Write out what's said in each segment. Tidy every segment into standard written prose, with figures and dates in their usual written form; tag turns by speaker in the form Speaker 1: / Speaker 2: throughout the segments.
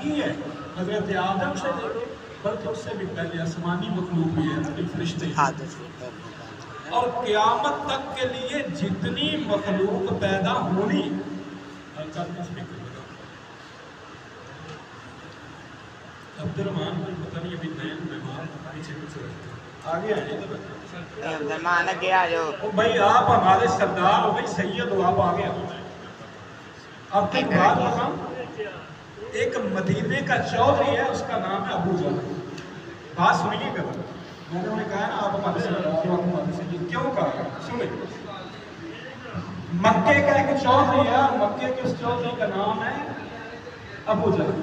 Speaker 1: ترقی ہے حضرت آدم سے لے کے بلکہ اس سے بھی پہلے آسمانی مخلوق بھی ہے فرشتے اور قیامت تک کے لیے جتنی مخلوق پیدا ہونی عبدالرحمان کو پتہ نہیں ابھی نئے مہمان پیچھے کچھ آگے آئے
Speaker 2: عبدالرحمان آگے آ جاؤ
Speaker 1: بھائی آپ ہمارے سردار ہو بھائی سید ہو آپ آگے آؤ اب ایک بات بتاؤں ایک مدینے کا چودھری ہے اس کا نام ہے ابو جہل بات سنیے گا میں نے انہیں کہا نا آپ ہمارے سردار ہو آپ ہمارے سید کیوں کہا سنیں مکے کا ایک چودھری ہے مکے کے اس چودھری کا نام ہے ابو جہل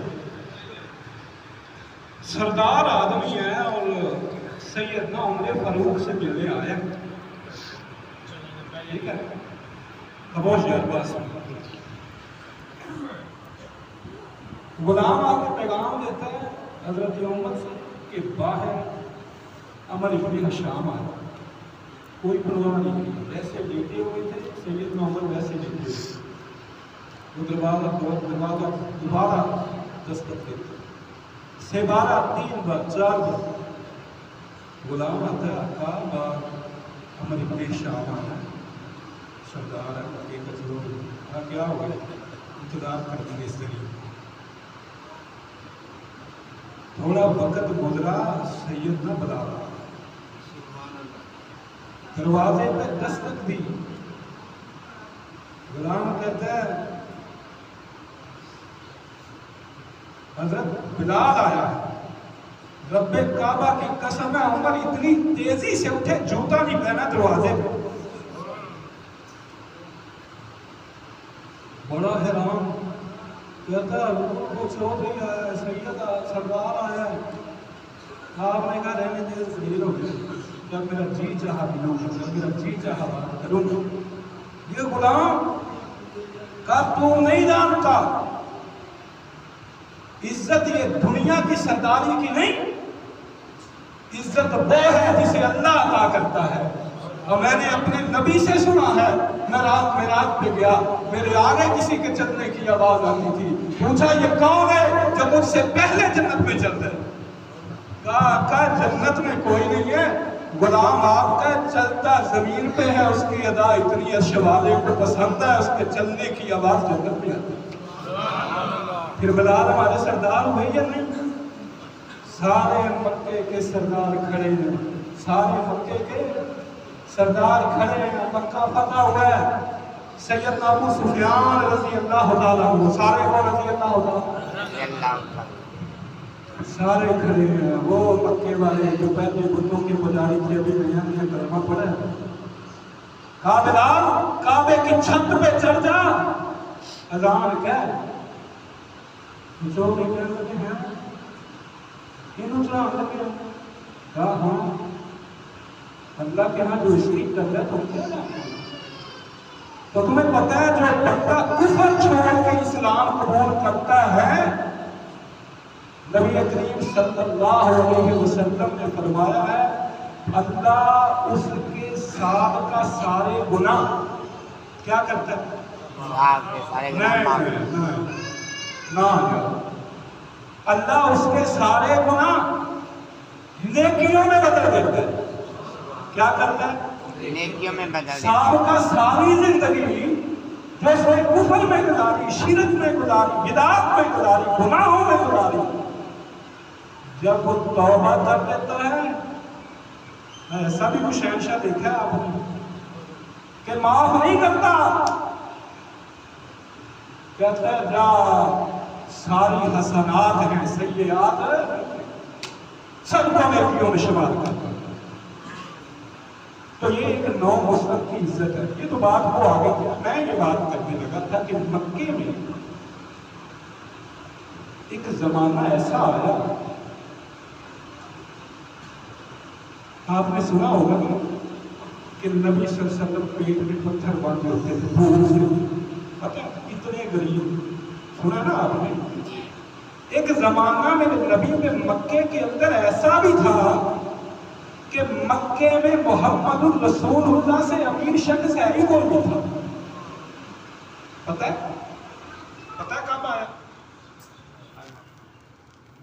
Speaker 1: سردار آدمی ہے اور سیدنا عمر فاروق سے ملنے آیا ٹھیک ہے خاموش یار بات غلام آ کے پیغام دیتا ہے حضرت عمر سے کہ باہر عمر ابن حشام آیا کوئی پرواہ نہیں کی ویسے لیٹے ہوئے تھے سیدنا عمر ویسے لیٹے ہوئے دوبارہ دستک دیتے سے 12 3 بار 4 بار غلام آتا ہے آقا بار عمر ابن حشام آیا سردار ایک ضرور کیا ہوا انتظار کر دیں اس ذریعے تھوڑا وقت گزرا سید نہ بلا رہا دروازے پہ دستک دی غلام کہتا ہے حضرت بلال آیا ہے رب کعبہ کی قسم ہے عمر اتنی تیزی سے اٹھے جوتا نہیں پہنا دروازے پہ بڑا حیران کہتا ہے وہ چودھری آیا ہے سید سردار آیا ہے آپ نے کہا رہنے دے دیر ہو گیا جب میرا جی چاہا ملوں جب میرا جی چاہا بات کروں یہ غلام کا تو نہیں جانتا عزت یہ دنیا کی سرداری کی نہیں عزت وہ ہے جسے اللہ عطا کرتا ہے اور میں نے اپنے نبی سے سنا ہے میں رات معراج پہ گیا میرے آگے کسی کے چلنے کی آواز آتی تھی پوچھا یہ کون ہے جو مجھ سے پہلے جنت میں چلتا ہے کہا جنت میں کوئی نہیں ہے غلام آپ کا چلتا زمین پہ ہے اس کی ادا اتنی اشوالے کو پسند ہے اس کے چلنے کی آواز جنت میں آتی ہے پھر بلال ہمارے سردار ہوئے یا نہیں سارے مکے کے سردار کھڑے ہیں سارے مکے کے سردار کھڑے ہیں مکہ فتح ہوا ہے سیدنا ابو سفیان رضی اللہ تعالیٰ عنہ سارے کو رضی اللہ تعالیٰ سارے کھڑے ہیں وہ مکے والے جو پہلے بتوں کے پجاری تھے ابھی نیا نیا کلمہ پڑھا ہے کہا بلال کعبے کی چھت پہ چڑھ جا اذان کہہ جو بھی کہہ لگے ہیں انہوں چلا لگے کہا ہاں اللہ کے ہاں جو شریک کرتا ہے تو کیا جانتے ہیں تو تمہیں پتہ ہے جو بندہ کفر چھوڑ کے اسلام قبول کرتا ہے نبی کریم صلی اللہ علیہ وسلم نے فرمایا ہے اللہ اس کے سابقہ سارے گناہ کیا کرتا ہے نہ اللہ اس کے سارے گناہ نیکیوں میں بدل دیتا ہے کیا کرتا ہے
Speaker 2: نیکیوں میں بدل دیتا ہے
Speaker 1: سابقہ ساری زندگی جو اس نے کفر میں گزاری شرک میں گزاری بدعت میں گزاری گناہوں میں گزاری جب وہ توبہ کر لیتا ہے ایسا بھی کچھ شہنشاہ دیکھا ہے آپ نے کہ معاف نہیں کرتا کہتا ہے جا ساری حسنات ہیں سیئات سب کو نیکیوں میں شمار کرتا تو یہ ایک نو مسلم کی عزت ہے یہ تو بات کو آگے کیا میں یہ بات کرنے لگا تھا کہ مکے میں ایک زمانہ ایسا آیا آپ نے سنا ہوگا کہ نبی صلی اللہ علیہ وسلم پیٹ میں پتھر باندھے ہوتے تھے بھوک سے پتہ اتنے غریب سنا نا آپ نے ایک زمانہ میں نبی میں مکے کے اندر ایسا بھی تھا کہ مکے میں محمد الرسول اللہ سے امیر شخص ہے ہی کوئی نہیں تھا پتہ ہے کب آیا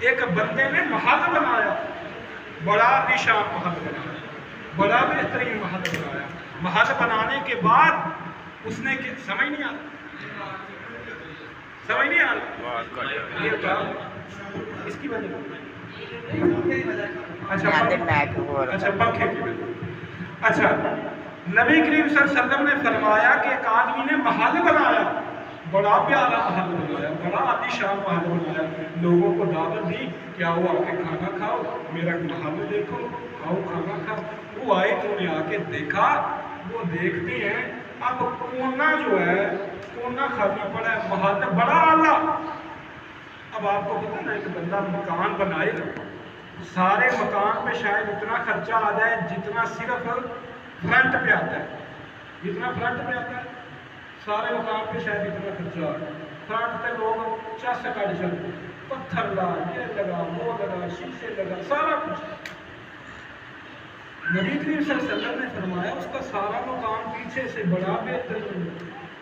Speaker 1: ایک بندے نے محل بنایا، بڑا عالیشان محل بنایا، بڑا بہترین محل بنایا. محل بنانے کے بعد اس نے سمجھ نہیں آ رہا، سمجھ نہیں آ رہا یہ کیا اس کی وجہ اچھا پنکھے کی وجہ. اچھا نبی کریم صلی اللہ علیہ وسلم نے فرمایا کہ ایک آدمی نے محل بنایا، بڑا پیارا محل بنایا، بڑا عالیشان محل بنایا، لوگوں کو دعوت دی کہ آؤ آ کے کھانا کھاؤ، میرا محل دیکھو، آؤ کھانا کھاؤ. وہ آئے تو نے آ کے دیکھا، وہ دیکھتے ہیں اب کونا جو ہے کونا خالی پڑا ہے، محل بڑا اعلیٰ. اب آپ کو پتہ نا ایک بندہ مکان بنائے گا، سارے مکان پہ شاید اتنا خرچہ آ جائے جتنا صرف فرنٹ پہ آتا ہے، جتنا فرنٹ پہ آتا ہے سارے مکان پہ شاید اتنا خرچہ آ جائے. فرنٹ پہ لوگ چس کٹ چلتے، پتھر لا، یہ لگا، وہ لگا، شیشے لگا، سارا کچھ. نبی کریم صلی اللہ علیہ وسلم نے فرمایا اس کا سارا مکان پیچھے سے بڑا بہترین،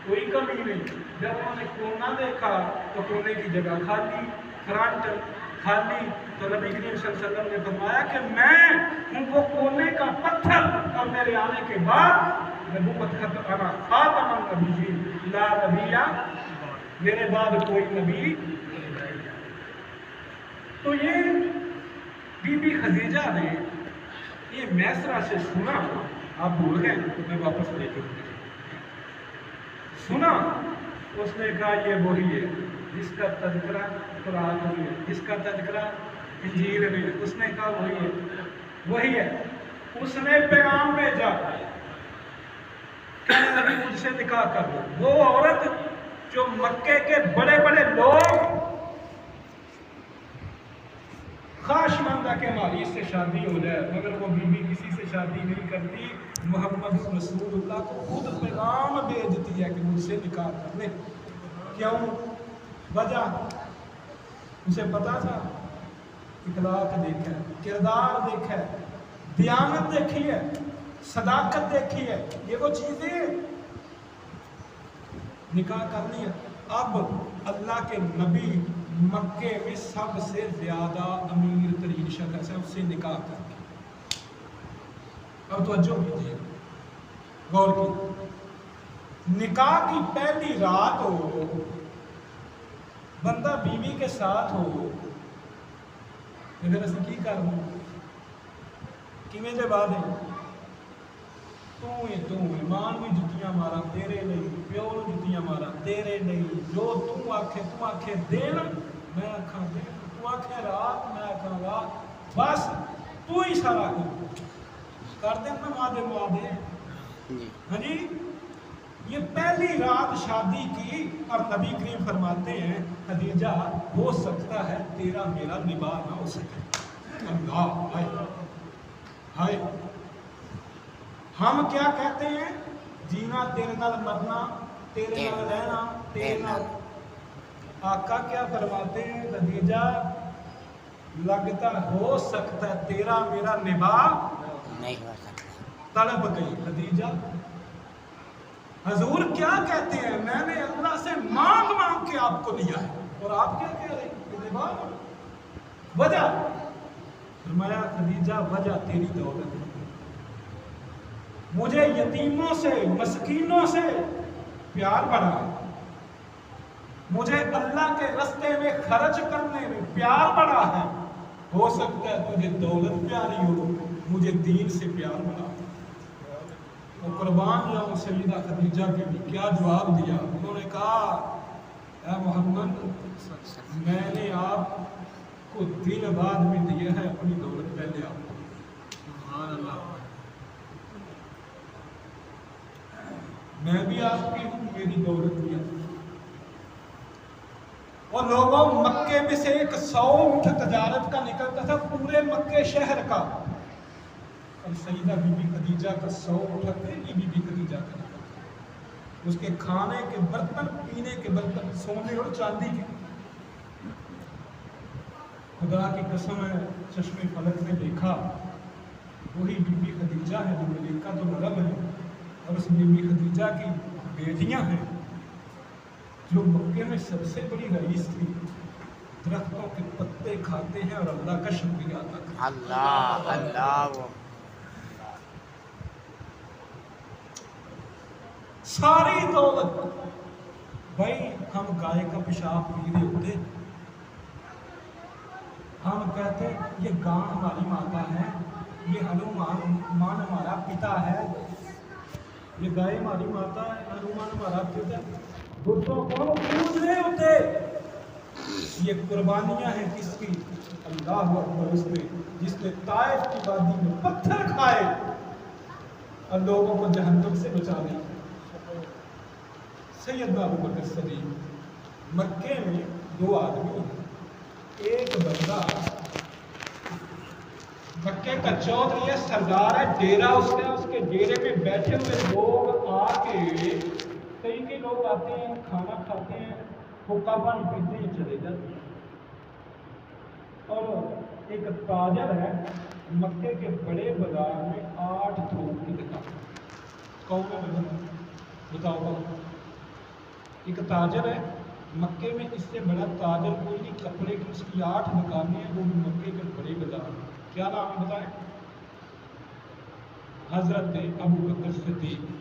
Speaker 1: کوئی کمی نہیں. جب انہوں نے کونا دیکھا تو کونے کی جگہ خالی، فرنٹ خالی. تو نبی کریم صلی اللہ علیہ وسلم نے فرمایا کہ میں ان کو کونے کا پتھر، اور میرے آنے کے بعد نبوت ختم، انا خاتم النبیین لا نبی، میرے بعد کوئی نبی. تو یہ بی بی خدیجہ نے یہ میسرہ سے سنا، آپ بھول گئے، میں واپس لے کے سنا. اس نے کہا یہ وہی ہے جس کا تذکرہ قرآن میں ہے، جس کا تذکرہ انجیل میں ہے. اس نے کہا وہی ہے، وہی ہے. اس نے پیغام بھیجا کہ نبی مجھ سے نکاح کر دو. وہ عورت جو مکے کے بڑے بڑے لوگ خواہش مندہ کے ہماری اس سے شادی ہو جائے، مگر وہ بیوی کسی سے شادی نہیں کرتی. محمد رسول اللہ کو خود پیغام بھیجتی ہے کہ مجھ سے نکاح کر لے. کیوں؟ وجہ اسے پتا تھا، اخلاق دیکھا ہے، کردار دیکھا ہے، دیانت دیکھی ہے، صداقت دیکھی ہے، یہ وہ چیزیں نکاح کر لی ہے. اب اللہ کے نبی مکے میں سب سے زیادہ امیر ترین شخص ہے، اس سے نکاح کر کے. اب توجہ کیجیے، غور کی. نکاح کی پہلی رات ہو، بندہ بیوی کے ساتھ ہو، اگر اسی کی کر دوں کیویں دے بعد ہے تو مان بھی جتیاں مارا تیرے نہیں، پیو نو جتیاں مارا تیرے نہیں، جو تو آکھے دن میں آکھاں دن، تو آکھے رات میں آکھاں رات، بس تو ہی سارا کر دیں نا وعدے. ہاں جی، یہ پہلی رات شادی کی. اور نبی کریم فرماتے ہیں خدیجہ ہو سکتا ہے تیرا میرا نباہ نہ ہو سکے. اللہ ہائے ہائے، ہم کیا کہتے ہیں؟ جینا تیرے نال، مرنا تیرے نال، رہنا تیرے نال. آقا کیا فرماتے ہیں؟ خدیجہ لگتا ہو سکتا ہے تیرا میرا نباہ
Speaker 2: نہیں ہو سکتا.
Speaker 1: طلب گئی خدیجہ. حضور کیا کہتے ہیں؟ میں نے اللہ سے مانگ کے آپ کو لیا ہے، اور آپ کیا کہہ رہے ہیں؟ نباہ. وجہ فرمایا خدیجہ وجہ تیری دولت ہے. مجھے یتیموں سے، مسکینوں سے پیار بڑھا ہے، مجھے اللہ کے رستے میں خرچ کرنے میں پیار بڑھا ہے. ہو سکتا ہے تجھے دولت پیاری ہو، مجھے دین سے پیار بڑھا. اور قربان جاؤں سیدہ خدیجہ کے بھی کیا جواب دیا. انہوں نے کہا اے محمد، میں نے آپ کو دن بعد میں دیا ہے، اپنی دولت پہلے آپ کو. سبحان اللہ. میں بھی آپ کی ہوں، میری دولت بھی ہے. اور لوگوں مکے میں سے 100 اونٹ تجارت کا نکلتا تھا، پورے مکے شہر کا. اور سیدہ بی بی خدیجہ کا 100 اونٹ اکیلی بی بی خدیجہ کا نکلتا. اس کے کھانے کے برتن، پینے کے برتن سونے اور چاندی کے. خدا کی قسم ہے، چشم فلک نے دیکھا وہی بی بی خدیجہ ہے جو ملیکہ تو نرم ہے. اور اس بی بی خدیجہ کی بیٹیاں ہیں جو مکے میں سب سے بڑی رئیس تھی. درختوں کے پتے کھاتے ہیں اور اللہ کا شکریہ ادا کرتے ہیں.
Speaker 2: اللہ اللہ
Speaker 1: ساری دولت بھائی ہم گائے کا پیشاب پی رہے ہوتے، ہم کہتے یہ گاں ہماری ماتا ہے، یہ ہنومان ہمارا پتا ہے، یہ گائے ہماری ماتا ہے، ہنومان ہمارا پتا ہے. بتوں کو پوچھ رہے ہوتے یہ قربانیاں ہیں کس کی؟ اللہ اکبر. اس نے جس نے طائف کی وادی میں پتھر کھائے اور لوگوں کو جہنم سے بچا لی. سیدنا ابو بکر صدیق. مکے میں دو آدمی ہیں، ایک بندہ مکے کا چودھری ہے، سردار ہے، ڈیرا اس کا، اس کے ڈیرے میں بیٹھے ہوئے لوگ آ کے، کئی لوگ آتے ہیں کھانا کھاتے ہیں، حقہ پانی پیتے ہیں چلے جاتے ہیں. اور ایک تاجر ہے مکے کے بڑے بازار میں 8 تھوک کی دکان. کون ہے بتاؤ؟ ایک تاجر ہے مکے میں، اس سے بڑا تاجر کوئی نہیں. کپڑے کی اس کی 8 دکانیں ہیں، وہ بھی مکے کے بڑے بازار میں. کیا نام ہے بتائیں؟ حضرت ابو بکر صدیق.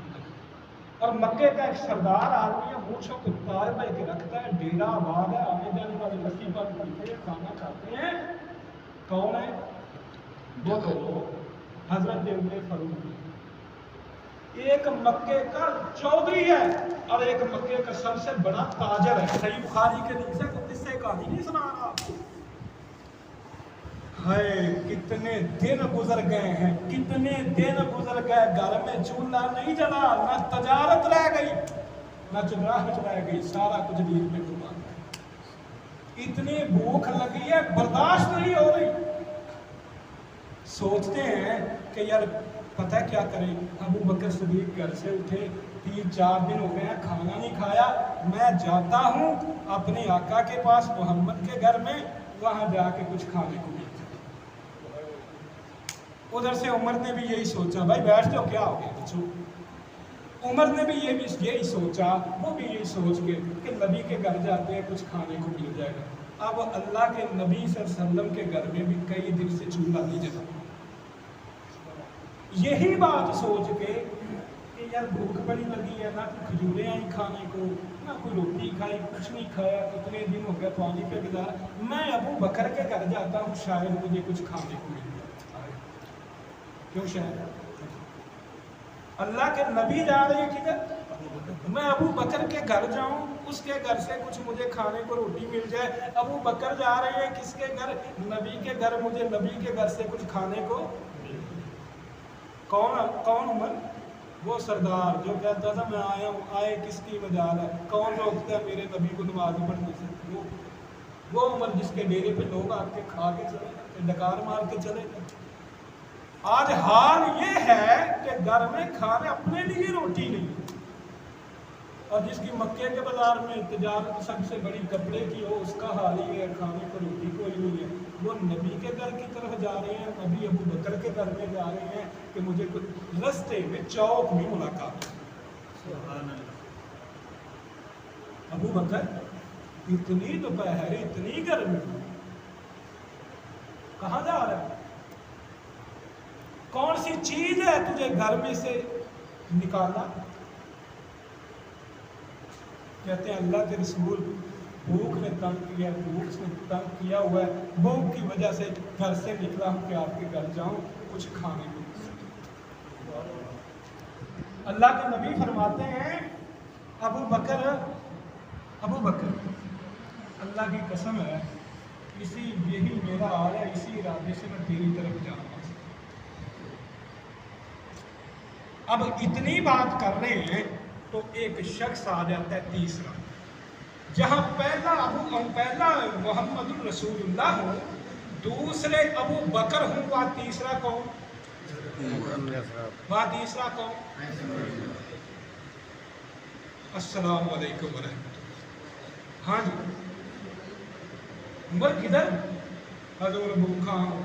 Speaker 1: اور مکے کا ایک سردار آدمی ہے، مونچھوں کو تاج بھائی کے رکھتا ہے، ڈیرا آباد ہے، آنے جانے والے لسی پر پیتے ہیں، کھانا کھاتے ہیں. کون ہے وہ؟ تو حضرت عمر فاروق. ایک مکے کا چودھری ہے اور ایک مکے کا سب سے بڑا تاجر ہے. صحیح بخاری کے نیچے کو قصے کہانی نہیں سنا رہا آپ کو. ہائے کتنے دن گزر گئے ہیں، کتنے دن گزر گئے، گھر میں چولہا نہیں جلا، نہ تجارت رہ گئی، نہ چراغ رہ گئی، سارا کچھ دین میں قربان ہے. اتنی بھوک لگی ہے برداشت نہیں ہو رہی. سوچتے ہیں کہ یار پتہ کیا کریں. ابو بکر صدیق گھر سے اٹھے، 3-4 دن ہو گئے ہیں کھانا نہیں کھایا، میں جاتا ہوں اپنے آقا کے پاس محمد کے گھر میں، وہاں جا کے کچھ کھانے کو ملتا. ادھر سے عمر نے بھی یہی سوچا، بھائی بیٹھ جاؤ کیا ہو گیا بچوں. عمر نے بھی یہی سوچا، وہ بھی یہی سوچ گئے کہ نبی کے گھر جاتے ہیں کچھ کھانے کو مل جائے گا. اب اللہ کے نبی صلی اللہ علیہ وسلم کے گھر میں بھی کئی دن سے چولہا نہیں جلا. یہی بات سوچ کے کہ یار بھوک بڑی لگی ہے، نہ کوئی کھجوریں آئی کھانے کو، نہ کوئی روٹی کھائی، کچھ نہیں کھایا، کتنے دن ہو گئے پانی پہ گزارا، میں ابو بکر کے گھر جاتا ہوں شاید مجھے کچھ کھانے کو مل جائے. کیوں شاید؟ اللہ کے نبی جا رہے ہیں کدھر؟ میں ابو بکر کے گھر جاؤں، اس کے گھر سے کچھ مجھے کھانے کو روٹی مل جائے. ابو بکر جا رہے ہیں کس کے گھر؟ نبی کے گھر، مجھے نبی کے گھر سے کچھ کھانے کو. کون عمر؟ وہ سردار جو کہتا تھا میں آیا ہوں، آئے کس کی مجال ہے، کون روکتا ہے میرے نبی کو نماز پڑھنے سے؟ وہ عمر جس کے ڈیرے پہ لوگ آ کے کھا کے چلے جاتے، ڈکار مار کے چلے جاتے. آج حال یہ ہے کہ گھر میں کھانے اپنے لیے روٹی نہیں، اور جس کی مکے کے بازار میں تجارت سب سے بڑی کپڑے کی ہو، اس کا حال ہی ہے کھانے کو روٹی کوئی نہیں ہے. وہ نبی کے گھر کی طرف جا رہے ہیں، نبی ابو بکر کے گھر میں جا رہے ہیں کہ مجھے کچھ رستے میں چوک میں ملاقات. ابو بکر اتنی دوپہر، اتنی گرمی، کہاں جا رہا ہے؟ کون سی چیز ہے تجھے گھر میں سے نکالنا؟ کہتے ہیں اللہ کے رسول بھوک نے تنگ کیا، بھوک نے تنگ کیا ہوا ہے، بھوک کی وجہ سے گھر سے نکلا ہوں کہ آپ کے گھر جاؤں کچھ کھانے کو. اللہ کے نبی فرماتے ہیں ابو بکر اللہ کی قسم ہے، یہی میرا حال ہے، اسی ارادے سے میں تیری طرف جا رہا ہوں. اب اتنی بات کر رہے ہیں تو ایک شخص آ جاتا ہے تیسرا. جہاں پہلا محمد الرسول اللہ ہو، دوسرے ابو بکر ہوں، وہاں تیسرا کون؟ السلام علیکم ورحمۃ اللہ. ہاں جی عمر کدھر؟ حضور بھوکا ہوں،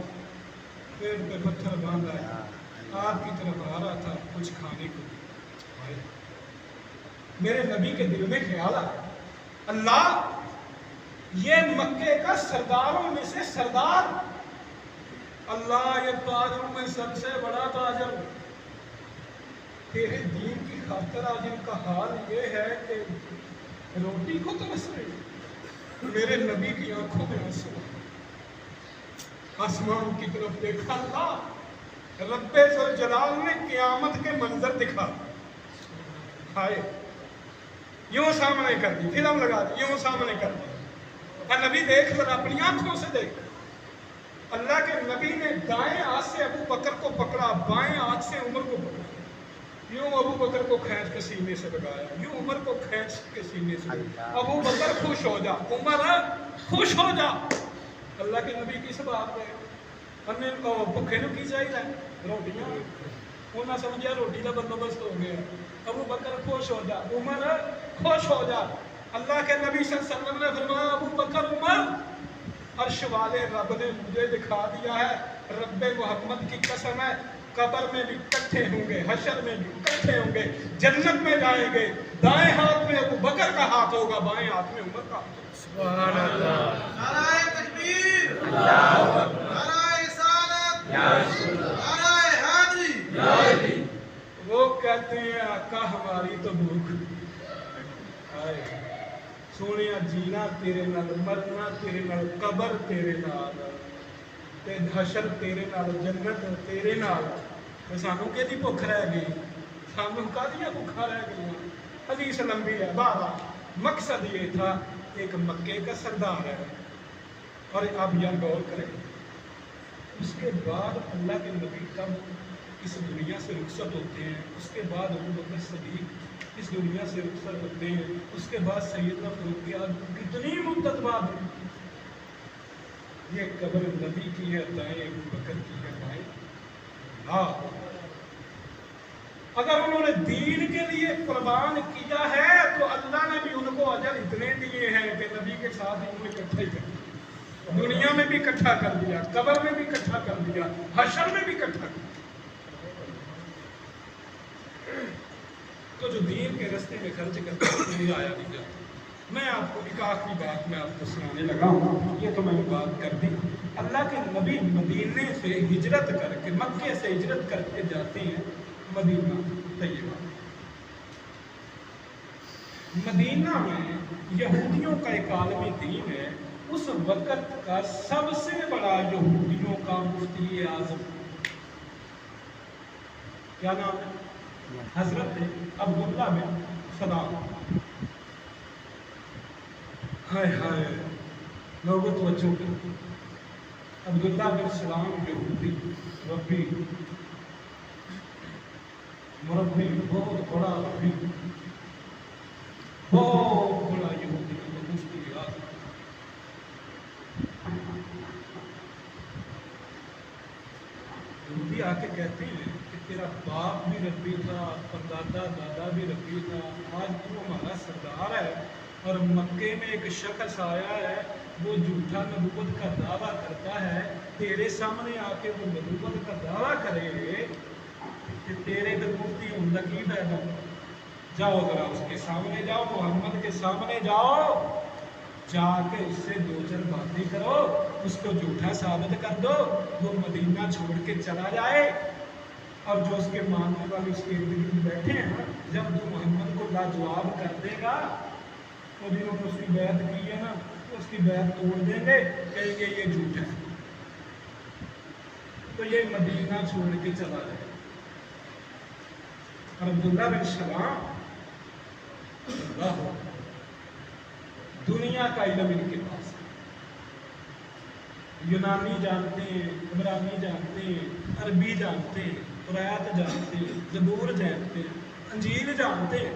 Speaker 1: پیٹ پہ پتھر باندھا ہے، آپ کی طرف آ رہا تھا کچھ کھانے کو. میرے نبی کے دل میں خیال آیا، اللہ یہ مکے کا سرداروں میں سے سردار، اللہ یہ تاجروں میں سب سے بڑا تاجر، تیرے دین کی خاطر آج ان کا حال یہ ہے کہ روٹی کو ترس رہے، میرے نبی کی آنکھوں میں آنسو، آسمان کی طرف دیکھا، اللہ رب ذوالجلال نے قیامت کے منظر دکھا، ہائے یوں سامنے کر دی، فلم لگا دی، یوں سامنے کر دی، اور نبی دیکھ ذرا اپنی آنکھوں سے دیکھ، اللہ کے نبی نے دائیں ہاتھ سے ابو بکر کو پکڑا، بائیں ہاتھ سے عمر کو پکڑا، یوں ابو بکر کو کھینچ کے سینے سے لگایا، یوں عمر کو کھینچ کے سینے سے لگایا، ابو بکر خوش ہو جا، عمر خوش ہو جا، اللہ کے نبی کی بات ہے، ہم نے بکھے نو کی چاہیے روٹیاں، انہاں سمجھا روٹی کا بندوبست ہو گیا، ابو بکر خوش ہو جا، عمر خوش ہو جا، اللہ کے نبی صلی اللہ علیہ وسلم نے فرمایا ابو بکر عمر عرش والے رب نے مجھے دکھا دیا ہے، رب محمد کی قسم ہے، قبر میں بھی اکٹھے ہوں گے، حشر میں بھی اکٹھے ہوں گے، جنت میں جائیں گے، دائیں ہاتھ میں ابو بکر کا ہاتھ ہوگا، بائیں ہاتھ میں عمر کا ہاتھ ہوگا،
Speaker 3: سبحان اللہ،
Speaker 4: نعرہ تکبیر، نعرہ رسالت، نعرہ حیدری،
Speaker 1: وہ کہتے ہیں آقا ہماری تو بھوک، سونیا جینا تیرے نال، مرنا تیرے نال، قبر تیرے نال، تے حشر تیرے نال، جنت تیرے نال، تے سانو کیدی بھوک رہ گئی، سانو کادیاں بھوکاں رہ گئی، حدیث لمبی ہے، بہرحال مقصد یہ تھا ایک مکے کا سردار ہے، اور آپ یہاں غور کریں، اس کے بعد اللہ کے نبی کب اس دنیا سے رخصت ہوتے ہیں، اس کے بعد ابو بکر صدیق اس دنیا سے رخصت ہوتے ہیں، اس کے بعد سیدنا فاروق اعظم کتنی مدت بعد یہ قبر نبی کی ہے، دائیں ابو بکر کی ہے، بائیں ہاں، اگر انہوں نے دین کے لیے قربان کیا ہے تو اللہ نے بھی ان کو اجر اتنے دیے ہیں کہ نبی کے ساتھ انہوں نے اکٹھا ہی کر دیا، دنیا میں بھی اکٹھا کر دیا، قبر میں بھی اکٹھا کر دیا، حشر میں بھی اکٹھا کر دیا، تو جو دین کے رستے میں خرچ کرتے ہیں آیا نہیں جاتا۔ میں آپ کو ایک آخری بات میں آپ کو سنانے لگا ہوں، یہ تو میں نے بات کر دی، اللہ کے نبی مدینے سے ہجرت کر کے، مکے سے ہجرت کر کے جاتے ہیں مدینہ طیبہ، مدینہ میں یہودیوں کا ایک عالمی دین ہے، اس وقت کا سب سے بڑا یہودیوں کا مفتی اعظم کیا نام ہے؟ حضرت عبداللہ بن سلام، ہائے ہائے لوگوں توجہ کریں، عبداللہ بن سلام یہودی ربی مربی، بہت بڑا ربی، بہت بڑا یہودی مفتی اعظم، یہودی آ کے کہتے ہیں کہ تیرا باپ بھی ربی تھا، پردادا دادا بھی ربی تھا، آج تو ہمارا سردار ہے، اور مکے میں ایک شخص آیا ہے وہ جھوٹا نبوت کا دعویٰ کرتا ہے، تیرے سامنے آ کے وہ نبوت کا دعویٰ کرے کہ تیرے در مفتی کی پیدا، جاؤ ذرا اس کے سامنے جاؤ، محمد کے سامنے جاؤ، جا کے اس سے دو چار باتیں کرو، اس کو جھوٹا ثابت کر دو، وہ مدینہ چھوڑ کے چلا جائے، اور جو اس کے ماننے والے اس کے ارد گرد بیٹھے ہیں نا، جب تو محمد کو لاجواب کر دے گا، تو جنہوں نے اس کی بیعت کی ہے نا، تو اس کی بیعت توڑ دیں گے، کہیں گے یہ جھوٹ ہے، تو یہ مدینہ چھوڑ کے چلا جائے، اور عبداللہ بن سلام دنیا کا علم ان کے پاس ہے، یونانی جانتے ہیں، عبرانی جانتے ہیں، عربی جانتے ہیں، قرآت جانتے ہیں، زبور جانتے ہیں، انجیل جانتے ہیں،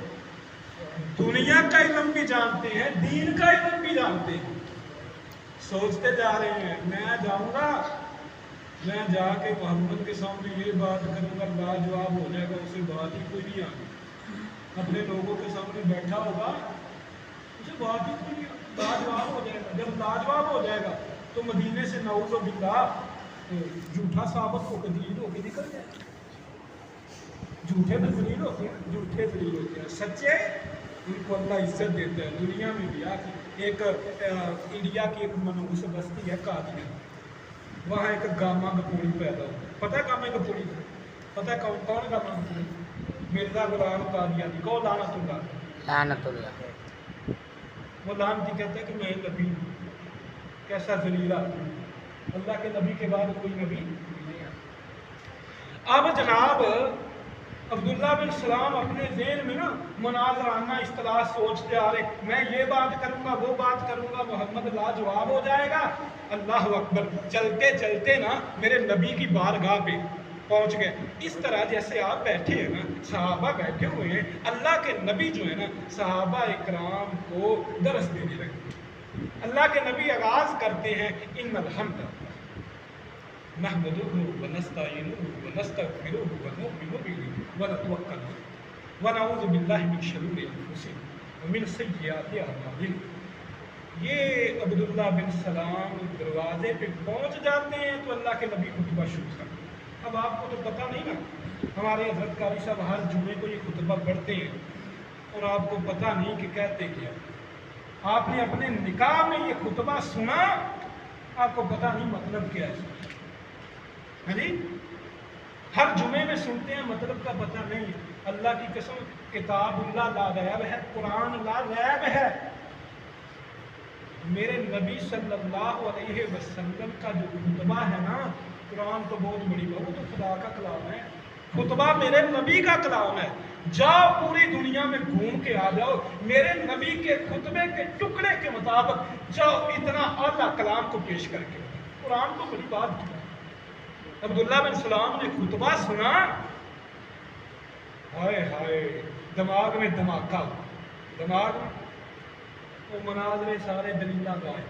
Speaker 1: دنیا کا علم بھی جانتے ہیں، دین کا علم بھی جانتے ہیں، سوچتے جا رہے ہیں میں جاؤں گا، میں جا کے محمد کے سامنے یہ بات کروں گا، لاجواب ہو جائے گا، اسے بات ہی کوئی نہیں آگی، اپنے لوگوں کے سامنے بیٹھا ہوگا، اسے بات ہی کوئی نہیں، لاجواب ہو جائے گا، جب لاجواب ہو جائے گا تو مدینے سے نعوذ باللہ جھوٹا ثابت ہو کے دلیل ہو کے نکل جائے، جھوٹے تو دلیل ہوتے ہیں، جھوٹے دلیل ہوتے ہیں، سچے ان کو اللہ عزت دیتا ہے دنیا میں بھی آخر ایک انڈیا کی ایک منحوس بستی ہے قادیاں، وہاں ایک گاما گپوڑی پیدا ہوا. پتہ ہے گاما گپوڑی؟ پتہ ہے کون گاما گپوڑی؟ مرزا غلام قادیانی کو لعنت اللہ.
Speaker 2: لعنت اللہ.
Speaker 1: وہ لعنتی کہتے ہیں کہ میں نبی ہوں. کیسا ذلیل آدمی، اللہ کے نبی کے بعد کوئی نبی نہیں ہے. اب جناب عبداللہ بن سلام اپنے ذہن میں نا مناظرانہ اصطلاح سوچتے آ رہے، میں یہ بات کروں گا وہ بات کروں گا، محمد لاجواب ہو جائے گا. اللہ اکبر، چلتے چلتے نا میرے نبی کی بارگاہ پہ پہنچ گئے. اس طرح جیسے آپ بیٹھے ہیں نا، صحابہ بیٹھے ہوئے ہیں، اللہ کے نبی جو ہے نا صحابہ اکرام کو درس دینے لگے. اللہ کے نبی آغاز کرتے ہیں ان الحمد نحمدہ ونستعینہ ونستغفرہ ونؤمن بہ ونتوکل علیہ ونعوذ باللہ من شرور انفسنا ومن سیئات اعمالنا. یہ عبداللہ بن سلام دروازے پہ پہنچ جاتے ہیں تو اللہ کے نبی خطبہ شروع کرتے ہیں. اب آپ کو تو پتہ نہیں نا، ہمارے حضرت قاری صاحب ہر جمعے کو یہ خطبہ پڑھتے ہیں اور آپ کو پتہ نہیں کہ کہتے کیا. آپ نے اپنے نکاح میں یہ خطبہ سنا، آپ کو پتہ نہیں مطلب کیا ہے. ہاں جی، ہر جمعے میں سنتے ہیں، مطلب کا پتہ نہیں. اللہ کی قسم، کتاب اللہ لا ریب ہے، قرآن لا ریب ہے. میرے نبی صلی اللہ علیہ وسلم کا جو خطبہ ہے نا، قرآن تو بہت بڑی بات، وہ تو خدا کا کلام ہے. خطبہ میرے نبی کا کلام ہے. جاؤ پوری دنیا میں گھوم کے آ جاؤ، میرے نبی کے خطبے کے ٹکڑے کے مطابق جاؤ، اتنا اعلیٰ کلام کو پیش کر کے. قرآن تو بڑی بات کی. عبداللہ بن سلام نے خطبہ سنا، ہائے ہائے، دماغ میں دھماکہ، دماغ میں وہ مناظرے سارے دلیلہ گائے.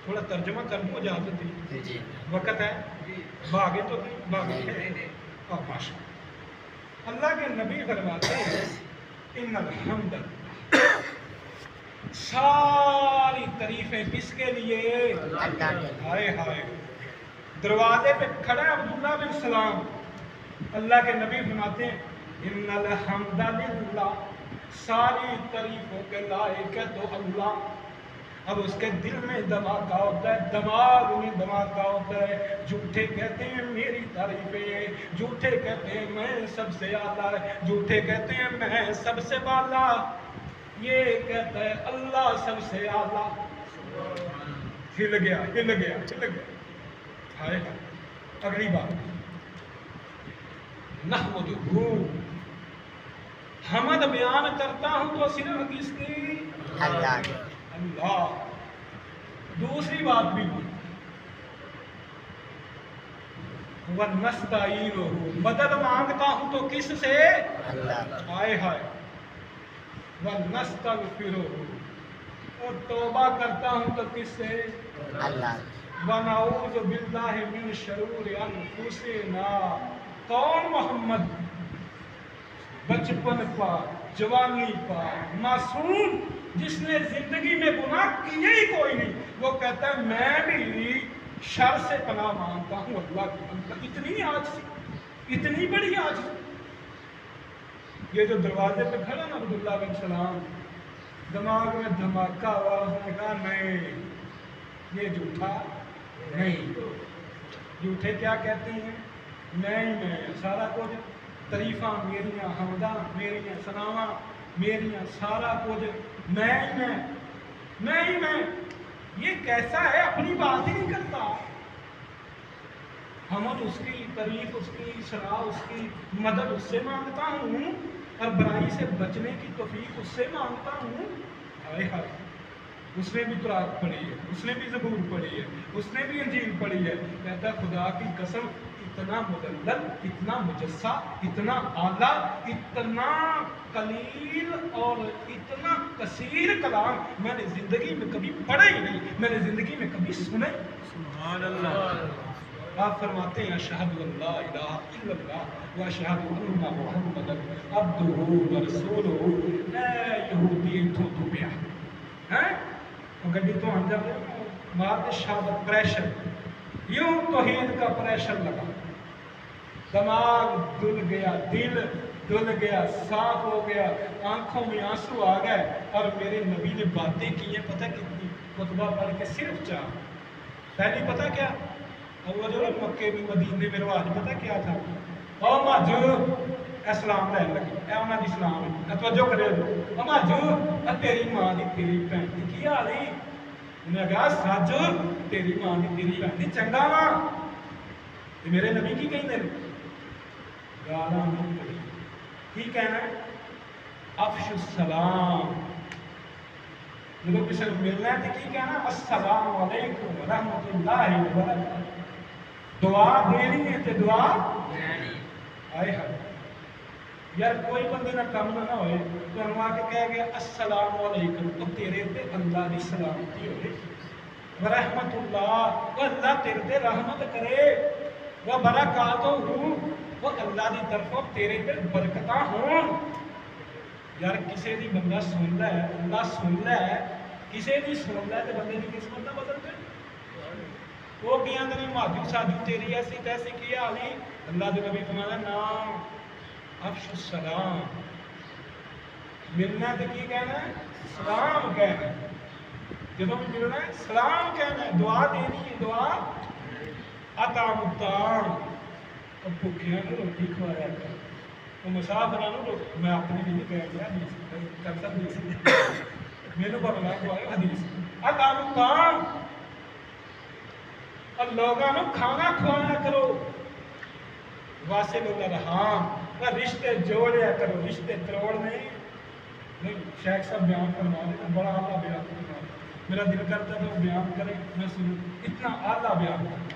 Speaker 1: تھوڑا ترجمہ کر دوں اجازت دی؟
Speaker 2: جی.
Speaker 1: وقت ہے؟ بھاگے تو نہیں بھاگے. ماشاء اللہ کے نبی فرماتے ہیں ان الحمد، ساری تعریفیں کس کے لیے؟
Speaker 2: اللہ کے.
Speaker 1: ہائے ہائے. دروازے پہ کھڑا ہے عبداللہ بن سلام، اللہ کے نبی فرماتے ہیں ان الحمد للہ، ساری تعریفوں کے لائق ہے تو اللہ. اب اس کے دل میں دھماکہ ہوتا ہے، دماغ میں دھماکہ ہوتا ہے. جھوٹے کہتے ہیں میری تعریفیں، جھوٹے کہتے ہیں میں سب سے اعلیٰ، جھوٹے کہتے ہیں میں سب سے بالا. یہ کہتا ہے اللہ سب سے اعلیٰ. ہل گیا ہل گیا ہل گیا. ہائے ہائے. اگلی بات، نحمدہ، حمد بیان کرتا ہوں تو صرف کس کی؟
Speaker 2: اللہ کے.
Speaker 1: اللہ. دوسری بات بھی وَنَسْتَعِينُهُ، مدد مانگتا ہوں تو کس سے؟
Speaker 2: اللہ.
Speaker 1: ہائے ہائے. وَنَسْتَغْفِرُهُ، اور توبہ کرتا ہوں تو کس سے؟
Speaker 2: اللہ.
Speaker 1: وَنَعُوذُ بِاللَّهِ مِنْ شَرُورِ أَنفُسِنَا. کون؟ محمد. بچپن پاک، جوانی پاک، معصوم، جس نے زندگی میں گناہ کیے ہی کوئی نہیں، وہ کہتا ہے میں بھی شر سے پناہ مانگتا ہوں اللہ کی. اتنی عاجزی، اتنی بڑی عاجزی. یہ جو دروازے پہ کھڑا نا عبداللہ بن سلام، دماغ میں دھماکہ ہوا. اس نے کہا نہیں، یہ جھوٹا نہیں. جھوٹے کیا کہتے ہیں؟ میں سارا کچھ، تعریفاں میریاں، حمداں میریاں، ثناواں میریاں، سارا کچھ میں ہی میں. یہ کیسا ہے؟ اپنی بات ہی نہیں کرتا. حمد اس کی، تعریف اس کی، ثنا اس کی، مدد اس سے مانگتا ہوں اور برائی سے بچنے کی توفیق اس سے مانگتا ہوں. ہائے ہائے. اس نے بھی قرآن پڑھی ہے، اس نے بھی زبور پڑھی ہے، اس نے بھی انجیل پڑھی ہے. کہتا ہے خدا کی قسم، اتنا مدلل، اتنا مجسہ، اتنا اعلیٰ، اتنا قلیل اور اتنا کثیر کلام میں نے زندگی میں کبھی پڑھا ہی نہیں، میں نے زندگی میں کبھی سنا ہی. سبحان اللہ. آپ فرماتے ہیں اشہد ان لا الہ الا اللہ واشہد ان محمد عبدہ ورسولہ. اے یہودی تو پیا ہیں گڈی تو ہم جب مارد شہادت پریشر، یوں توحید کا پریشر لگا، دماغ دل گیا، دل دھل گیا، صاف ہو گیا، آنکھوں میں آنسو آ گئے، اور میرے نبی نے باتیں کی ہیں پتہ کتنی، خطبہ پڑھ کے صرف 4۔ پہلی پتہ کیا؟ اور وہ جو مکے میں مدینے میں رواج پتہ کیا تھا؟ او ماجو اسلام لین لگی، اے انہاں دی اسلام ہے، توجہ کرے او ماجو تیری ماں دی تیری بہن دی کی حال ہے؟ انہیں کہا ساجو تیری ماں دی تیری بہن دی چنگا وا۔ تے میرے نبی کی کہیں دے گالاں نہیں کہیں، کی کہنا ہے؟ افش السلام۔ جب کسی کو ملنا ہے تو کی کہنا؟ السلام علیکم ورحمۃ اللہ وبرکاتہ۔ دعا دینی ہے تو دعا آئے ہاں یار کوئی بندے نہ کم نہ ہوئے تو انہوں آ کے کہہ گیا السلام علیکم، تو تیرے تے اللہ دی سلامتی ہوئے، ورحمۃ اللہ، وہ اللہ تیرے تے رحمت کرے، وہ برکاتہ ہوں، وہ اللہ دی طرفوں تیرے تے برکتاں ہوں۔ یار کسی دی بندہ سن لے، اللہ سن لے، کسی دی سن لے تو بندے دی قسمت نہ بدل جائے۔ وہ کیا اندر ماجو ساجو تیری ایسی تیسی کی حالی، اللہ دے نبی فرمایا نام افش السلام۔ ملنا تو کی کہنا ہے؟ سلام کہنا ہے۔ جب ہم ملنا ہے سلام کہنا ہے، دعا دینی ہے، دعا اطعم الطعام، اب بھوکیاں کو روٹی کھوایا کر، وہ مسافرانوں کو میں اپنی بھی نہیں کہہ گیا حدیث کرتا حدیث میرے کو بنا کو آیا حدیث اطعم الطعام، اور لوگوں کو کھانا کھوایا کرو، واصل الارحام، رشتے جوڑیا کرو، رشتے توڑنے نہیں۔ شیخ صاحب بیان فرما رہے ہیں، بڑا اعلیٰ بیان فرما رہے ہیں، میرا دل کرتا ہے تو بیان کرے، میں سنوں، اتنا اعلیٰ بیان کرتا۔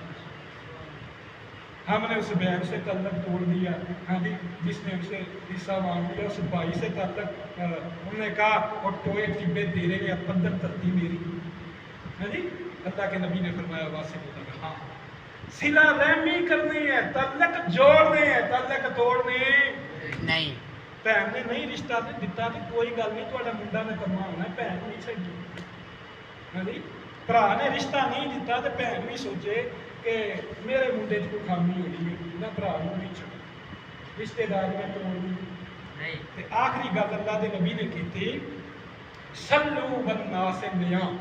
Speaker 1: ہم نے اس بیان سے تعلق توڑ دیا، ہاں جی، جس نے ہم سے حصہ مانگ لیا اس بھائی سے تعلق، انہوں نے کہا اور ٹوئے ٹبے تیرے یا پندر ترتی میری، ہاں جی، اللہ کے نبی نے فرمایا واسع ہاں صلہ رحمی کرنی ہے، تعلق جوڑنے ہیں، تعلق توڑنے
Speaker 2: نہیں۔
Speaker 1: بہن نے نہیں رشتہ دیتا تو کوئی گل نہیں، تھوڑا منڈا نے کرنا ہونا ہے، بہن نہیں چاہیے، ہاں جی، بھرا نے رشتہ نہیں دیتا تو بہن بھی سوچے کہ میرے منڈے چ کوئی خامی ہونی ہے، نہ بھرا نہیں چاہیے، رشتے داریاں توڑنی نہیں۔ آخری گل اللہ دے نبی نے کی تھی سلو بالناس نیام،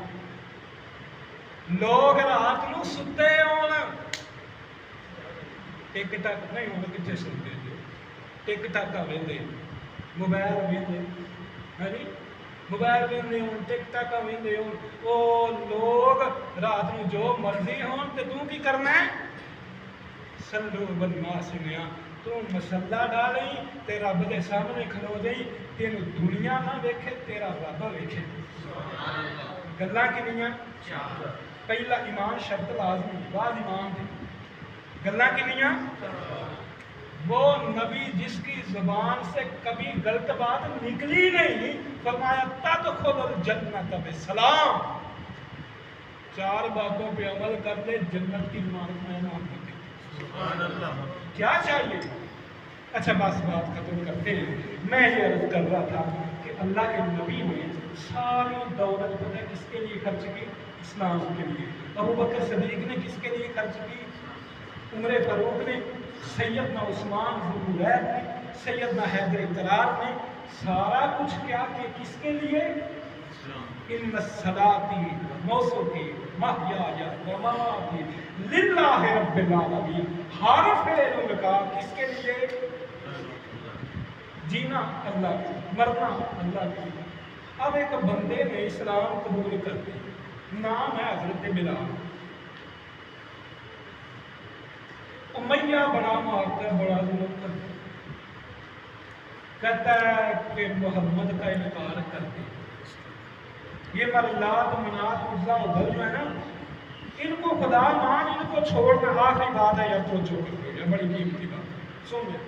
Speaker 1: لوگ رات نو ستے ہون، ٹک ٹک نہیں ہونا کتنے سنتے جو ٹک ٹک ویندے موبائل ویندے، ہاں جی، موبائل ویندے ہون، ٹک ٹک ویندے ہون، وہ لوگ رات نو جو مرضی ہون تے تو کی کرنا ہے؟ سلو بالناس نیام، تو مسلح ڈالیں تے رب دے سامنے کھلو جائیں، تینو دنیا نہ ویکھے تیرا رب ویکھے۔ گلاں کنیاں؟ پہلا ایمان شرط لازمی، بعد ایمان دی گلاں کنیاں؟ وہ نبی جس کی زبان سے کبھی غلط بات نکلی نہیں، فرمایا تدخل الجنت بسلام، 4 باتوں پہ عمل کر لے جنت کی ضمانت میں نام کر دے۔ سبحان اللہ، کیا چاہیے؟ اچھا بس بات ختم کرتے ہیں۔ میں یہ عرض کر رہا تھا کہ اللہ کے نبی نے ساری دولت پتہ کس کے لیے خرچ کی؟ اسلام کے لیے۔ ابو بکر صدیق نے کس کے لیے خرچ کی؟ عمر فاروق نے، سیدنا عثمان ذوالنورین نے، سیدنا حیدر کرار نے، سارا کچھ کیا کہ کس کے لیے؟ ان الصلاۃ ونسکی ومحیای ومماتی للہ رب العالمین، ہر فعل کا کس کے لیے؟ جینا اللہ کے، مرنا اللہ کے۔ اب ایک بندے نے اسلام قبول کر دی، نام ہے حضرت بلال، امیہ بڑا مارتا ہے، بڑا ظلم کرتا ہے، کہتا ہے کہ محمد کا انکار کر دے، یہ لات منات عزا ادھر جو ہے نا، ان کو خدا مان، ان کو چھوڑنا، آخری بات ہے، یا تو جو کر دو، یا بڑی قیمتی بات ہے، سن لیں۔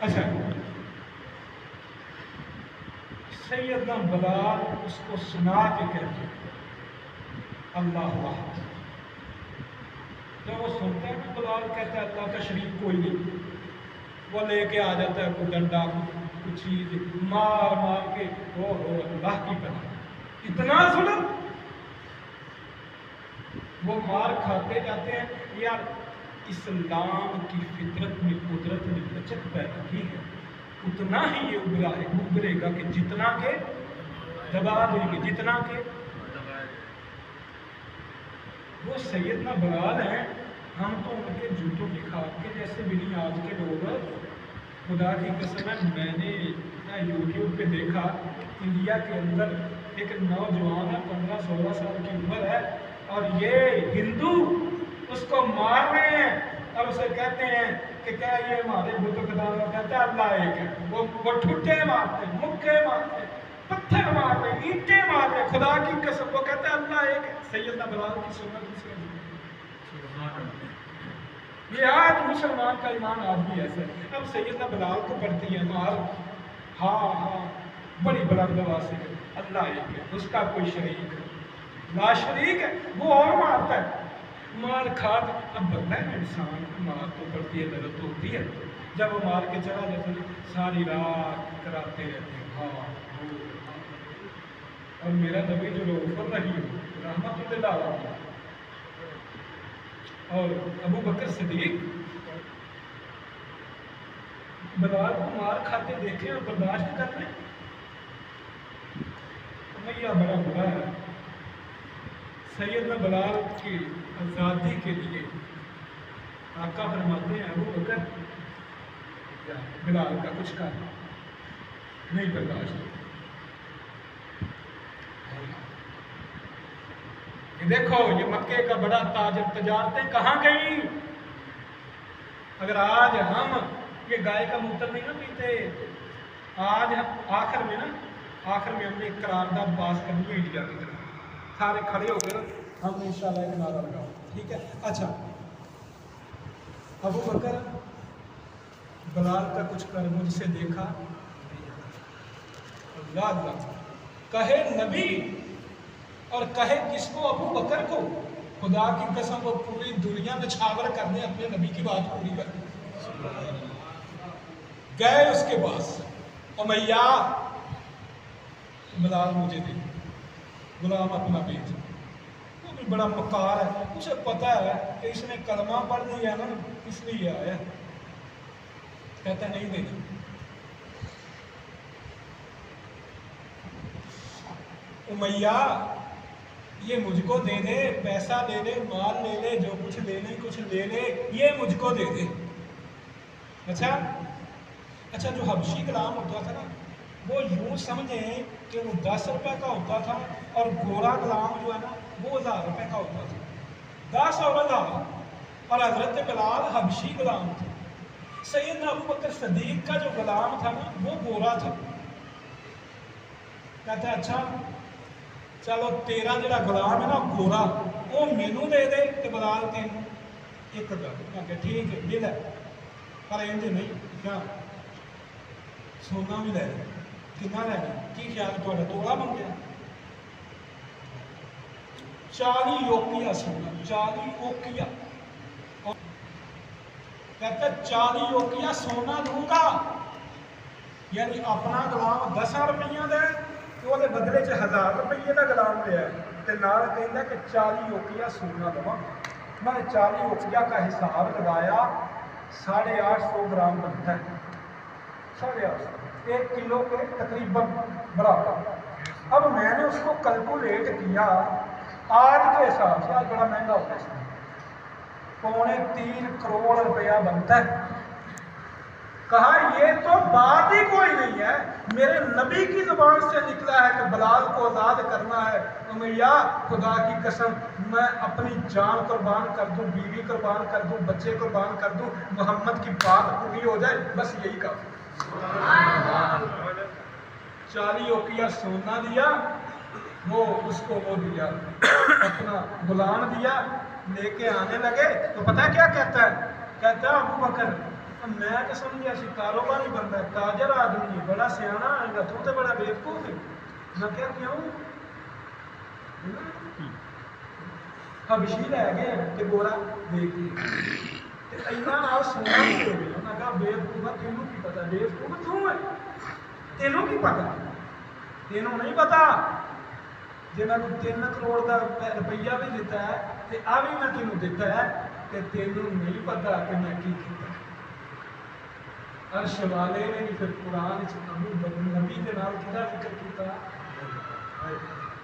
Speaker 1: اچھا سیدنا بلال اس کو سنا کے کہتے اللہ واحد، جب وہ سنتا ہے کہ بلال کہتا ہے اللہ کا شریک کوئی نہیں، وہ لے کے آ جاتا ہے کوئی ڈنڈا، کچھ چیز مار مار کے، او ہو اللہ کی پناہ، اتنا ظلم، وہ مار کھاتے جاتے ہیں۔ یار اسلام کی فطرت میں قدرت نے لچک پیدا کی ہے، اتنا ہی یہ ابھرے گا کہ جتنا کہ دبا دیں گے، جتنا کہ وہ سیدنا بلال ہیں، ہم تو ان کے جوتوں کی کھاد کے جیسے بھی نہیں۔ آج کے لوگ خدا کی قسم ہے، میں نے یوٹیوب پہ دیکھا انڈیا کے اندر ایک نوجوان ہے، 15-16 سال کی عمر ہے، اور یہ ہندو اس کو مار رہے ہیں اور اسے کہتے ہیں کہ کیا یہ ہمارے بت خدا، کہتے ہیں اللہ ایک ہے۔ وہ ٹھٹے مارتے، مکے مارتے، پتھر مارتے، اینٹیں مارتے، خدا کی قسم وہ کہتے ہیں اللہ ایک ہے۔ سیدنا بلال کی سنت اس میں یہ آج مسلمان کا ایمان آج بھی ایسا ہے۔ اب سیدنا بلال کو پڑھتی ہے مار، ہاں بڑی بلند آواز سے اللہ ایک ہے، اس کا کوئی شریک ہے، لا شریک ہے، وہ اور مارتا ہے، مار کھا۔ اب بندہ ہے انسان، مار تو پڑتی ہے، درد تو ہوتی ہے، جب وہ مار کے چلا جاتا ہے ساری رات کراتے رہتے ہیں ہاں۔ اور میرا نبی جو رؤوف الرحیم رحمت اللہ علیہ اور ابو بکر صدیق بلال کو مار کھاتے دیکھیں اور برداشت کر لیں، امیہ بڑا برا ہے۔ سیدنا بلال کی آزادی کے لیے آقا فرماتے ہیں ابو بکر بلال کا کچھ کر نہیں برداشت۔ یہ دیکھو یہ مکے کا بڑا تاجر، تجارتیں کہاں گئی؟ اگر آج ہم یہ گائے کا موتر نہیں نا پیتے، آج آخر میں ہم نے ایک قرارداد پاس کرنی ہے انڈیا کی طرف، سارے کھڑے ہو کر ہم نے انشاءاللہ ایک نعرہ لگاؤ، ٹھیک ہے؟ اچھا، ابو بکر بلال کا کچھ کر مجھ سے دیکھا، اللہ کہے نبی اور کہے کس کو؟ ابو بکر کو۔ خدا کی قسم وہ پوری دنیا میں چھاور کر دیں اپنے نبی کی بات پوری کر دیں۔ گئے اس کے پاس، امیہ بلال مجھے دے، غلام اپنا بیچ۔ وہ بھی بڑا مکار ہے، اسے پتا ہے کہ اس نے کلمہ پڑھ لیا نا اس لیے آیا، کہتا ہے نہیں دینا۔ امیہ یہ مجھ کو دے دے، پیسہ لے لے، مال لے لے، جو کچھ لینے کچھ لے لے، یہ مجھ کو دے دے۔ اچھا جو حبشی غلام ہوتا تھا نا، وہ یوں سمجھیں کہ وہ 10 روپے کا ہوتا تھا، اور گورا غلام جو ہے نا وہ 1000 روپے کا ہوتا تھا، 10 اور 1000۔ اور حضرت بلال حبشی غلام تھا، سیدنا ابو بکر صدیق کا جو غلام تھا نا وہ گورا تھا۔ کہتا ہے اچھا چلو تیرا جڑا غلام ہے نا گورا، وہ مینوں دے دے تے بلال تینوں ایک گل۔ کہ ٹھیک ہے دل ہے، پر انج نہیں، کیا سونا بھی لے لے، کتنا لے لے؟ کی خیال ہے تھوڑا توڑا منگیا؟ 40 اوقیہ سونا، 40 اوقیہ۔ کہتا 40 اوقیہ سونا دوں گا، یعنی اپنا غلام 10 روپیہ دے تو وہ بدلے 1000 روپیے کا غلام لیا ہے، نال کہنا کہ 40 اوقیہ سونا دوا۔ میں نے 40 اوقیہ کا حساب لگایا، 850 گرام بنتا ہے، 850 1 کلو کے تقریباً برابر۔ اب میں نے اس کو کیلکولیٹ کیا آج کے حساب سے، آج بڑا مہنگا ہوتا ہے، 3.25 کروڑ روپیہ بنتا ہے۔ کہا یہ تو بات ہی کوئی نہیں ہے، میرے نبی کی زبان سے نکلا ہے کہ بلال کو آزاد کرنا ہے۔ امیہ خدا کی قسم میں اپنی جان قربان کر دوں، بیوی قربان کر دوں، بچے قربان کر دوں، محمد کی بات پوری ہو جائے، بس یہی کافی۔ 40 اوقیہ سونا دیا، وہ اس کو وہ دیا اپنا غلام دیا، لے کے آنے لگے تو پتہ کیا کہتا ہے؟ کہتا ہے ابو بکر میں تو سمجھا سی کاروباری بندہ ہے، تاجر آدمی ہے، بڑا سیانا آئے گا، تو بڑا بیوقوف ہے۔ میں کیا کیوں حبشی لے گئے تے گورا دیکھ لیا، اینا نال سونا نہیں ہو گیا۔ میں کہا بیوقوفا تینوں کی پتا؟ بیوقوف کیوں ہے؟ تینوں کی پتا؟ تینوں نہیں پتا جی میں 3 کروڑ کا روپیہ بھی دیتا ہے تے آ بھی میں تینوں دیتا ہے، کہ تینوں نہیں پتا کہ میں کی کیتا عرش والے نے بھی پھر قرآن ابو بکر نبی کے نام کدا ذکر کیتا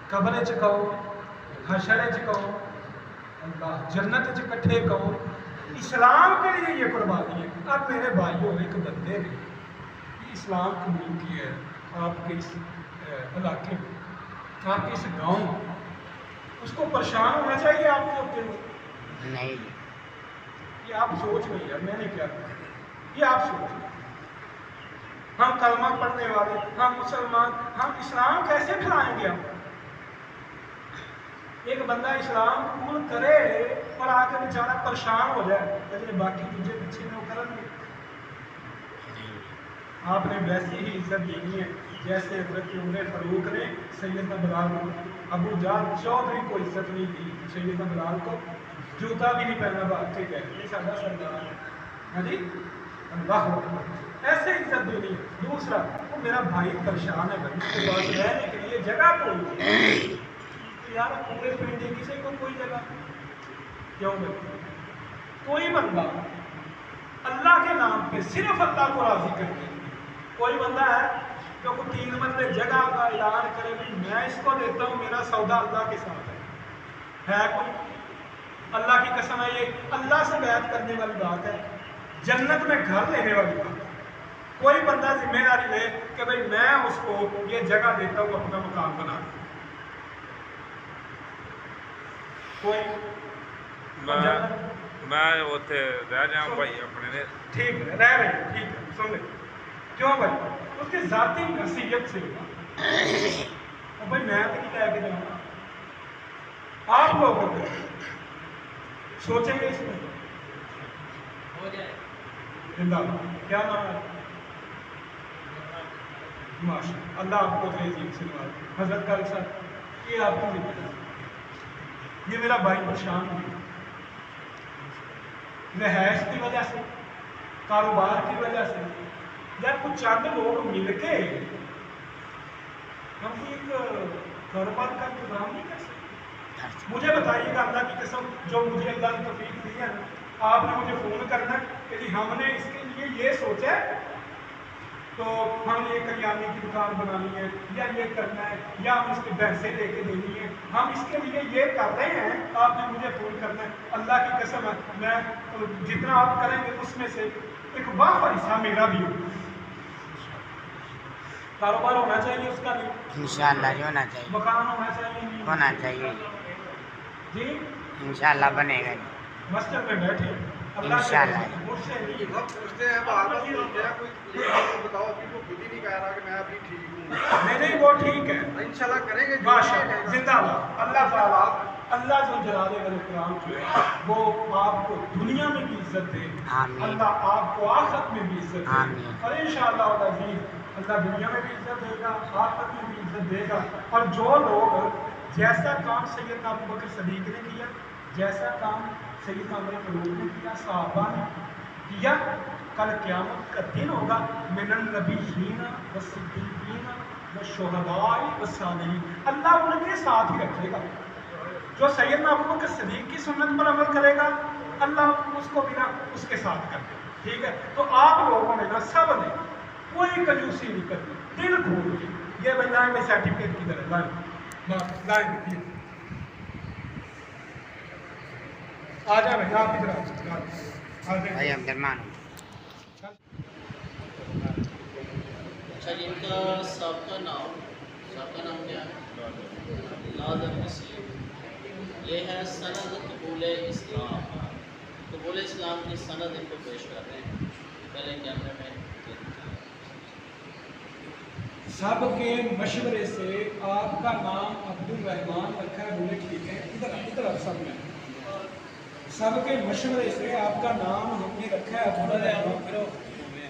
Speaker 1: قبر چ کہو حشر چ کہو اللہ جنت چ کٹھے کہو اسلام کے لیے یہ قربانی ہے. اب میرے بھائیوں ایک بندے نے اسلام قبول کیا ہے آپ کے اس علاقے میں آپ کے اس گاؤں میں اس کو پریشان ہونا چاہیے آپ کے دل میں
Speaker 2: نہیں
Speaker 1: یہ آپ سوچ رہی ہے میں نے کیا کہا یہ آپ سوچ رہے ہم کلمہ پڑھنے والے ہم مسلمان ہم اسلام کیسے پھیلائیں گے ہم ایک بندہ اسلام قبول کرے اور آ کے بیچارہ پریشان ہو جائے لیکن باقی دوسرے پیچھے میں وہ کریں گے آپ نے ویسی ہی عزت دینی ہے جیسے حضرت عمر فاروق نے سیدنا بلال کو ابو جہل چودھری کو عزت نہیں دی سیدنا بلال کو جوتا بھی نہیں پہنا بات ٹھیک ہے یہ سادہ سردار ہے ہاں جی اللہ اکبر ایسے عزت دینی ہے. دوسرا وہ میرا بھائی پریشان ہے بھائی اس کے پاس رہنے کے لیے جگہ کوئی نہیں یار پورے پنڈ کسی کو کوئی جگہ کیوں بھائی کوئی بندہ اللہ کے نام پہ صرف اللہ کو راضی کرنے کوئی بندہ ہے جو کو 3 بندے جگہ کا اعلان کرے بھی میں اس کو دیتا ہوں میرا سودا اللہ کے ساتھ ہے کوئی اللہ کی قسم ہے یہ اللہ سے بیعت کرنے والی بات ہے جنت میں گھر لینے والی بات ہے. کوئی بندہ ذمہ داری لے کہ بھئی میں اس کو یہ جگہ دیتا ہوں اپنا مکان بنا دے کوئی
Speaker 3: میں اوتھے رہ جاؤں بھائی اپنے نے
Speaker 1: ٹھیک ہے رہ رہے ہیں ٹھیک ہے سن لیں کیوں بھائی اس کی ذاتی حیثیت سے ہوگا اور بھائی میں تو نہیں لے کے جاؤں گا آپ لوگ سوچیں گے اس میں
Speaker 4: ہو جائے
Speaker 1: زندہ باد. کیا نام ہے ماشاء اللہ آپ کو عزیز سے نوازے. حضرت کا صاحب یہ آپ کو نہیں پتا یہ میرا بھائی پریشان ہوئی رہائش کی وجہ سے کاروبار کی وجہ سے یا کچھ چند لوگ مل کے ہم ایک کاروبار کا انتظام نہیں کر سکتے. مجھے بتائیے گا اللہ کی قسم جو مجھے اللہ نے توفیق دی ہے آپ نے مجھے فون کرنا ہے کہ جی ہم نے اس کے لیے یہ سوچا ہے تو ہم نے یہ کریانے کی دکان بنانی ہے یا یہ کرنا ہے یا ہم اس کے پیسے لے کے دینی ہے ہم اس کے لیے یہ کر رہے ہیں آپ نے مجھے فون کرنا ہے. اللہ کی قسم ہے میں جتنا آپ کریں گے اس میں سے ایک واقعہ حصہ میرا بھی ہوگا. کاروبار ہونا چاہیے اس کا نہیں
Speaker 2: انشاءاللہ جو ہونا چاہیے
Speaker 1: مکان ہونا چاہیے نہیں
Speaker 2: ہونا چاہیے
Speaker 1: جی
Speaker 2: انشاءاللہ بنے گا جی
Speaker 1: مسجد میں بیٹھے اللہ کے
Speaker 2: انشاءاللہ.
Speaker 1: مجھ سے نہیں
Speaker 4: وقت پوچھتے ہیں بار بار پوچھتے ہیں کوئی بتاؤ ابھی وہ خود ہی نہیں کہہ رہا کہ میں ابھی ٹھیک ہوں
Speaker 1: نہیں نہیں وہ ٹھیک ہے
Speaker 4: انشاءاللہ کریں گے
Speaker 1: ماشاءاللہ زندہ باد. اللہ تعالیٰ اللہ جو جلال کرام جو ہے وہ آپ کو دنیا میں بھی عزت دے
Speaker 2: آمین.
Speaker 1: اللہ آپ کو آخرت میں بھی عزت دے
Speaker 2: آمین.
Speaker 1: اور انشاءاللہ العزیز اللہ دنیا میں بھی عزت دے گا آخرت میں بھی عزت دے گا. اور جو لوگ جیسا کام سیدنا ابوبکر صدیق نے کیا جیسا کام سیدنا عمر فاروق نے کیا صحابہ نے کیا کل قیامت کا دن ہوگا من النبیین والصدیقین والشہداء والصالحین اللہ ان کے ساتھ ہی رکھے گا. جو سیدنا ابوبکر صدیق کی سنت پر عمل کرے گا اللہ اس کو بنا اس کے ساتھ کر دے. ٹھیک ہے تو آپ لوگوں نے نا سب نے کوئی کنجوسی نہیں کرنی دل کھول کے یہ بنائیں میں سرٹیفکیٹ کی طرح لائن آ جا بھائی آپ ادھر
Speaker 2: بھائی عبد الرحمن
Speaker 5: اچھا جن کا سابقہ نام کیا ہے لازم مسیح یہ ہے سند قبول اسلام کی سند ان کو پیش کر رہے ہیں پہلے کیمرے میں
Speaker 1: سب کے مشورے سے آپ کا نام عبد الرحمان رکھا ہے بولے ٹھیک ہے ادھر سب میں سب کے مشورے سے آپ کا نام ہم نے رکھا ہے عبد الرحمان.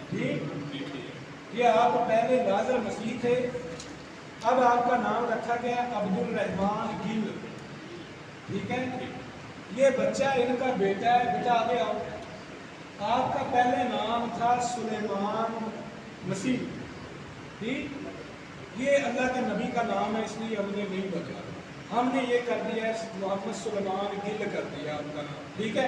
Speaker 1: ٹھیک یہ آپ پہلے لازر مسیح تھے اب آپ کا نام رکھا گیا عبد الرحمان گل. ٹھیک ہے یہ بچہ ان کا بیٹا ہے بیٹا آگے آؤ. آپ کا پہلے نام تھا سلیمان مسیح. ٹھیک یہ اللہ کے نبی کا نام ہے اس لیے ہم نے نہیں بچا ہم نے یہ کر دیا ہے محمد سلیمان گل کر دیا آپ کا نام. ٹھیک ہے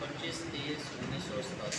Speaker 5: 25/30/1987।